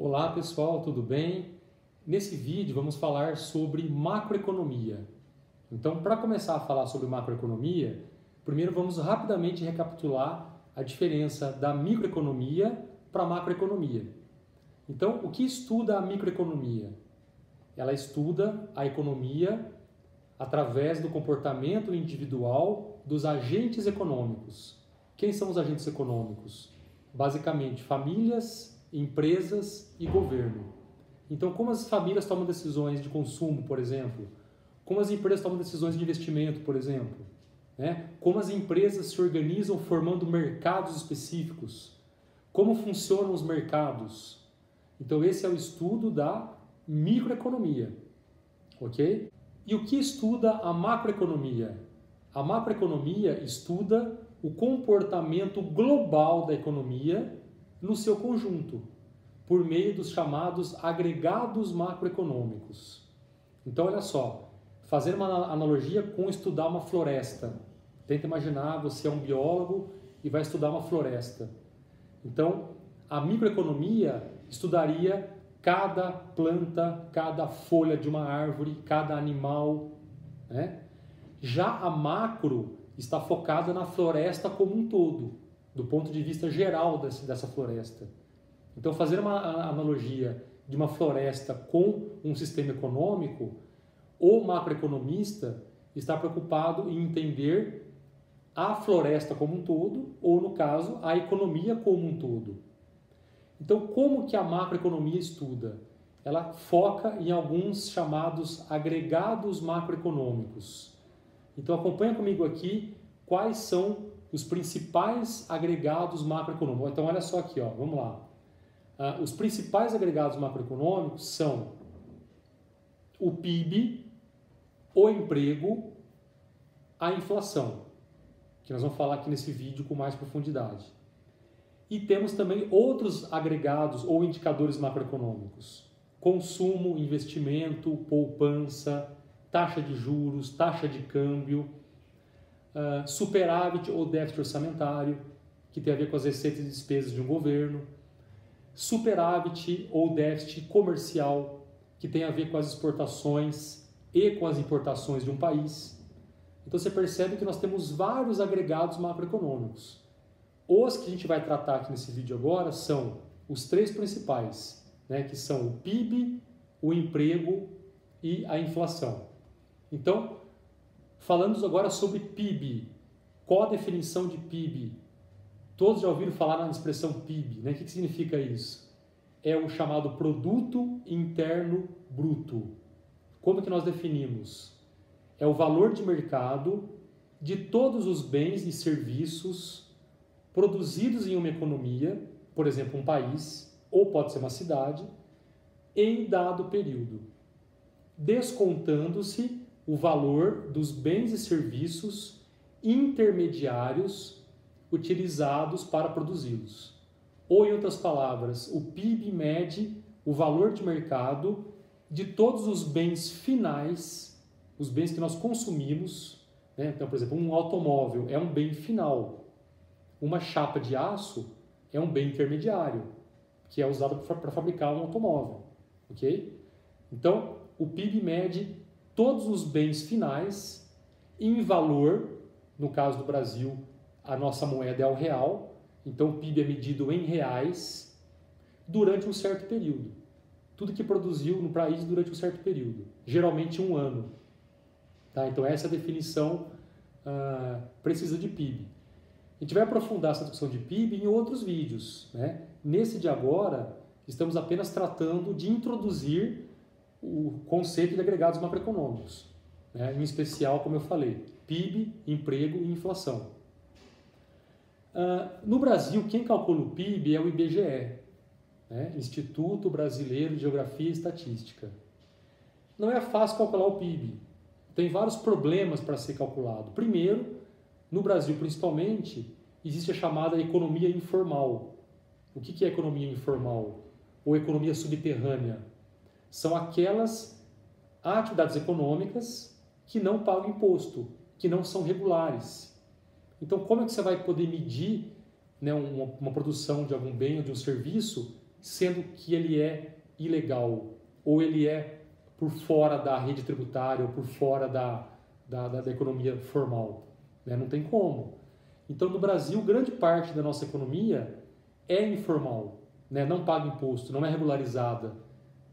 Olá pessoal, tudo bem? Nesse vídeo vamos falar sobre macroeconomia. Então, para começar a falar sobre macroeconomia, primeiro vamos rapidamente recapitular a diferença da microeconomia para a macroeconomia. Então, o que estuda a microeconomia? Ela estuda a economia através do comportamento individual dos agentes econômicos. Quem são os agentes econômicos? Basicamente, famílias, empresas e governo. Então, como as famílias tomam decisões de consumo, por exemplo? Como as empresas tomam decisões de investimento, por exemplo? Como as empresas se organizam formando mercados específicos? Como funcionam os mercados? Então, esse é o estudo da microeconomia, ok? E o que estuda a macroeconomia? A macroeconomia estuda o comportamento global da economia no seu conjunto, por meio dos chamados agregados macroeconômicos. Então, olha só, fazendo uma analogia com estudar uma floresta. Tenta imaginar, você é um biólogo e vai estudar uma floresta. Então, a microeconomia estudaria cada planta, cada folha de uma árvore, cada animal, né? Já a macro está focada na floresta como um todo, do ponto de vista geral dessa floresta. Então, fazer uma analogia de uma floresta com um sistema econômico, o macroeconomista está preocupado em entender a floresta como um todo, ou, no caso, a economia como um todo. Então, como que a macroeconomia estuda? Ela foca em alguns chamados agregados macroeconômicos. Então, acompanha comigo aqui quais são os principais agregados macroeconômicos. Então, olha só aqui, ó, vamos lá. Os principais agregados macroeconômicos são o PIB, o emprego, a inflação, que nós vamos falar aqui nesse vídeo com mais profundidade. E temos também outros agregados ou indicadores macroeconômicos: consumo, investimento, poupança, taxa de juros, taxa de câmbio, superávit ou déficit orçamentário, que tem a ver com as receitas e despesas de um governo, superávit ou déficit comercial, que tem a ver com as exportações e com as importações de um país. Então você percebe que nós temos vários agregados macroeconômicos. Os que a gente vai tratar aqui nesse vídeo agora são os três principais, né, que são o PIB, o emprego e a inflação. Então, falando agora sobre PIB, qual a definição de PIB? Todos já ouviram falar na expressão PIB, né? O que significa isso? É o chamado Produto Interno Bruto. Como que nós definimos? É o valor de mercado de todos os bens e serviços produzidos em uma economia, por exemplo, um país, ou pode ser uma cidade, em dado período, descontando-se o valor dos bens e serviços intermediários utilizados para produzi-los. Ou, em outras palavras, o PIB mede o valor de mercado de todos os bens finais, os bens que nós consumimos, né? Então, por exemplo, um automóvel é um bem final. Uma chapa de aço é um bem intermediário, que é usado para fabricar um automóvel. Ok? Então, o PIB mede todos os bens finais em valor, no caso do Brasil, a nossa moeda é o real, então o PIB é medido em reais durante um certo período. Tudo que produziu no país durante um certo período, geralmente um ano. Tá? Então essa é a definição precisa de PIB. A gente vai aprofundar essa discussão de PIB em outros vídeos, né? Nesse de agora, estamos apenas tratando de introduzir o conceito de agregados macroeconômicos, né? Em especial, como eu falei, PIB, emprego e inflação. No Brasil, quem calcula o PIB é o IBGE, né? Instituto Brasileiro de Geografia e Estatística. Não é fácil calcular o PIB. Tem vários problemas para ser calculado. Primeiro, no Brasil principalmente, existe a chamada economia informal. O que é economia informal? Ou economia subterrânea? São aquelas atividades econômicas que não pagam imposto, que não são regulares. Então, como é que você vai poder medir, né, uma produção de algum bem ou de um serviço sendo que ele é ilegal, ou ele é por fora da rede tributária, ou por fora da economia formal? Né? Não tem como. Então, no Brasil, grande parte da nossa economia é informal, né? Não paga imposto, não é regularizada,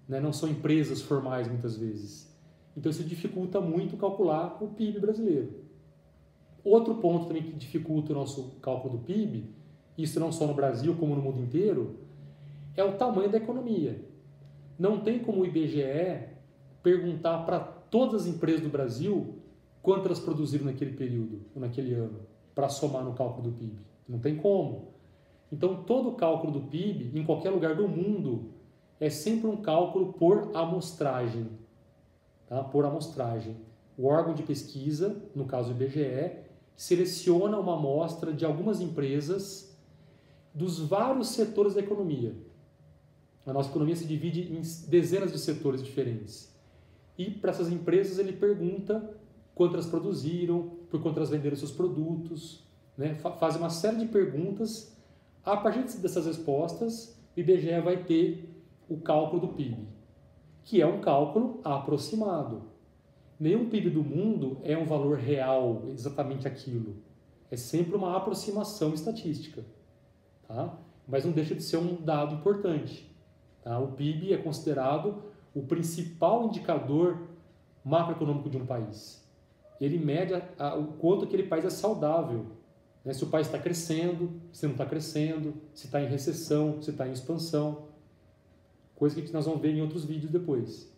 né? Não são empresas formais muitas vezes. Então, isso dificulta muito calcular o PIB brasileiro. Outro ponto também que dificulta o nosso cálculo do PIB, isso não só no Brasil como no mundo inteiro, é o tamanho da economia. Não tem como o IBGE perguntar para todas as empresas do Brasil quanto elas produziram naquele período, ou naquele ano, para somar no cálculo do PIB. Não tem como. Então, todo o cálculo do PIB, em qualquer lugar do mundo, é sempre um cálculo por amostragem. Tá? Por amostragem. O órgão de pesquisa, no caso do IBGE, seleciona uma amostra de algumas empresas dos vários setores da economia. A nossa economia se divide em dezenas de setores diferentes. E para essas empresas ele pergunta quanto elas produziram, por quanto elas venderam seus produtos, né? Faz uma série de perguntas. A partir dessas respostas, o IBGE vai ter o cálculo do PIB, que é um cálculo aproximado. Nenhum PIB do mundo é um valor real, exatamente aquilo. É sempre uma aproximação estatística. Tá? Mas não deixa de ser um dado importante. Tá? O PIB é considerado o principal indicador macroeconômico de um país. Ele mede o quanto aquele país é saudável. Né? Se o país está crescendo, se não está crescendo, se está em recessão, se está em expansão. Coisa que nós vamos ver em outros vídeos depois.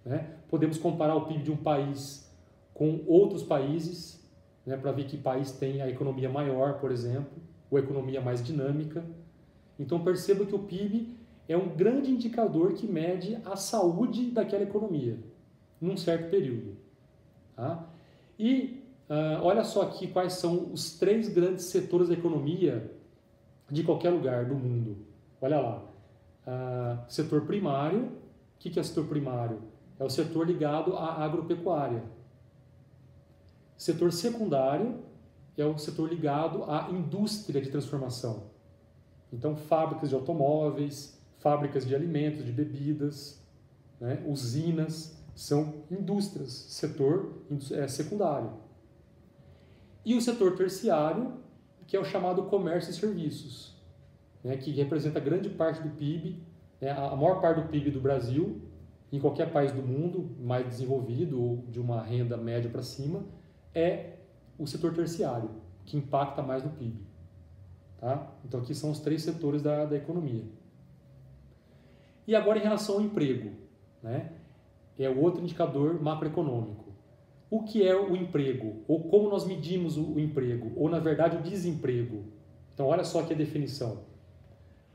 Né? Podemos comparar o PIB de um país com outros países, né, para ver que país tem a economia maior, por exemplo, ou a economia mais dinâmica. Então perceba que o PIB é um grande indicador que mede a saúde daquela economia, num certo período. Tá? E olha só aqui quais são os 3 grandes setores da economia de qualquer lugar do mundo. Olha lá. Setor primário. O que é setor primário? É o setor ligado à agropecuária. Setor secundário é o setor ligado à indústria de transformação. Então, fábricas de automóveis, fábricas de alimentos, de bebidas, né? Usinas, são indústrias, setor secundário. E o setor terciário, que é o chamado comércio e serviços, né? Que representa grande parte do PIB, né? A maior parte do PIB do Brasil, em qualquer país do mundo mais desenvolvido ou de uma renda média para cima, é o setor terciário, que impacta mais no PIB. Tá? Então aqui são os 3 setores da economia. E agora em relação ao emprego, né? É o outro indicador macroeconômico. O que é o emprego? Ou como nós medimos o emprego? Ou na verdade o desemprego? Então olha só aqui a definição.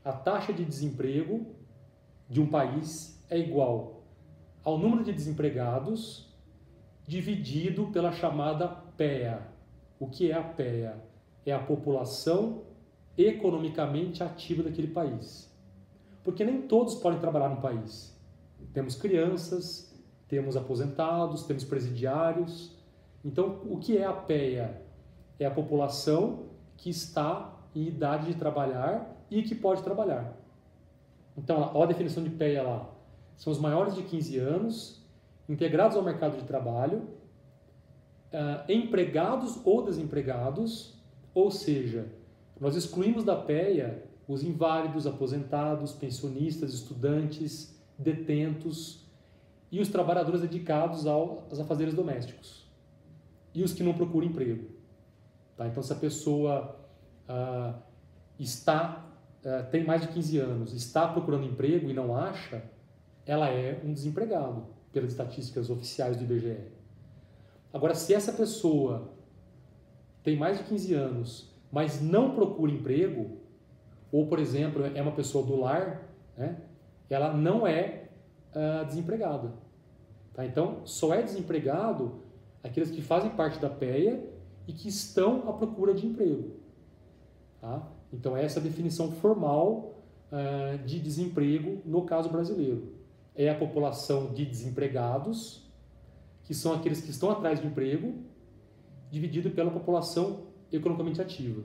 A taxa de desemprego de um país é igual ao número de desempregados dividido pela chamada PEA. O que é a PEA? É a população economicamente ativa daquele país. Porque nem todos podem trabalhar no país. Temos crianças, temos aposentados, temos presidiários. Então, o que é a PEA? É a população que está em idade de trabalhar e que pode trabalhar. Então, olha a definição de PEA lá. São os maiores de 15 anos, integrados ao mercado de trabalho, empregados ou desempregados, ou seja, nós excluímos da PEA os inválidos, aposentados, pensionistas, estudantes, detentos e os trabalhadores dedicados aos afazeres domésticos e os que não procuram emprego. Tá? Então, se a pessoa tem mais de 15 anos, está procurando emprego e não acha, ela é um desempregado, pelas estatísticas oficiais do IBGE. Agora, se essa pessoa tem mais de 15 anos, mas não procura emprego, ou, por exemplo, é uma pessoa do lar, né, ela não é desempregada. Tá? Então, só é desempregado aqueles que fazem parte da PEA e que estão à procura de emprego. Tá? Então, essa é a definição formal de desemprego no caso brasileiro. É a população de desempregados, que são aqueles que estão atrás de emprego, dividido pela população economicamente ativa.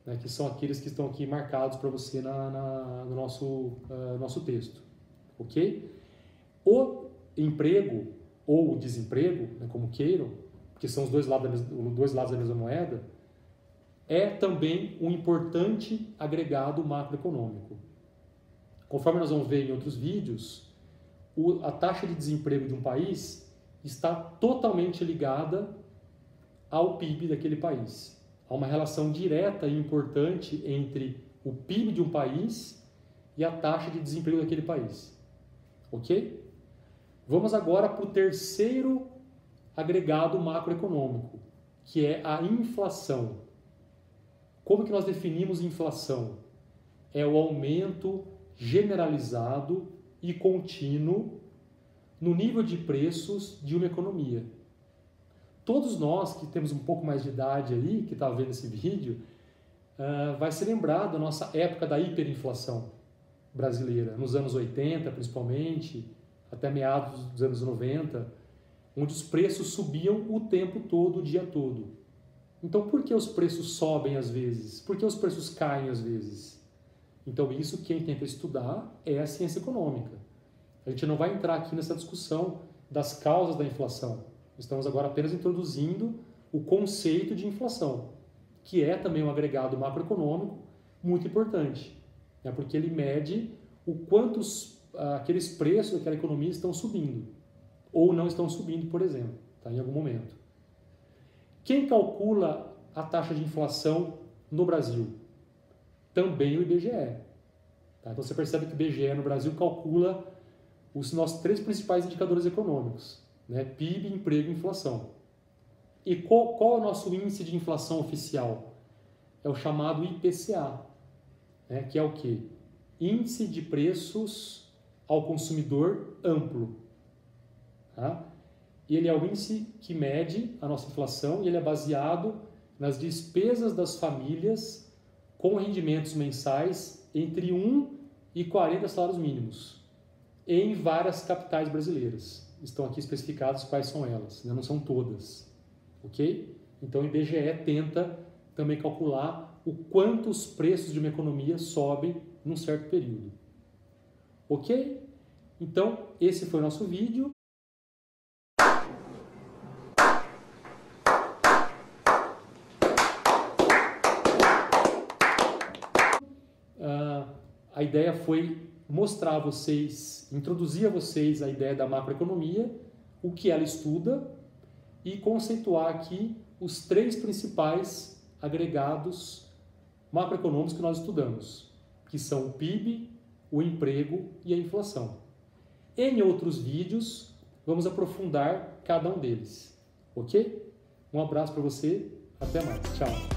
né, que são aqueles que estão aqui marcados para você no nosso texto, ok? O emprego ou o desemprego, né, como queiram, porque são os dois lados da mesma moeda, é também um importante agregado macroeconômico. Conforme nós vamos ver em outros vídeos, a taxa de desemprego de um país está totalmente ligada ao PIB daquele país. Há uma relação direta e importante entre o PIB de um país e a taxa de desemprego daquele país. Ok? Vamos agora para o terceiro agregado macroeconômico, que é a inflação. Como que nós definimos inflação? É o aumento generalizado e contínuo no nível de preços de uma economia. Todos nós que temos um pouco mais de idade aí, que está vendo esse vídeo, vai se lembrar da nossa época da hiperinflação brasileira, nos anos 80 principalmente, até meados dos anos 90, onde os preços subiam o tempo todo, o dia todo. Então, por que os preços sobem às vezes? Por que os preços caem às vezes? Então, isso quem tenta estudar é a ciência econômica. A gente não vai entrar aqui nessa discussão das causas da inflação. Estamos agora apenas introduzindo o conceito de inflação, que é também um agregado macroeconômico muito importante, né? Porque ele mede o quanto aqueles preços daquela economia estão subindo, ou não estão subindo, por exemplo, tá? Em algum momento. Quem calcula a taxa de inflação no Brasil? Também o IBGE. Tá? Então você percebe que o IBGE no Brasil calcula os nossos 3 principais indicadores econômicos, né? PIB, emprego e inflação. E qual é o nosso índice de inflação oficial? É o chamado IPCA, né? Que é o quê? Índice de Preços ao Consumidor Amplo. Tá? E ele é o índice que mede a nossa inflação e ele é baseado nas despesas das famílias com rendimentos mensais entre 1 e 40 salários mínimos em várias capitais brasileiras. Estão aqui especificadas quais são elas, né? Não são todas, ok? Então o IBGE tenta também calcular o quanto os preços de uma economia sobem num certo período. Ok? Então esse foi o nosso vídeo. A ideia foi mostrar a vocês, introduzir a vocês a ideia da macroeconomia, o que ela estuda e conceituar aqui os 3 principais agregados macroeconômicos que nós estudamos, que são o PIB, o emprego e a inflação. Em outros vídeos, vamos aprofundar cada um deles, ok? Um abraço para você, até mais, tchau!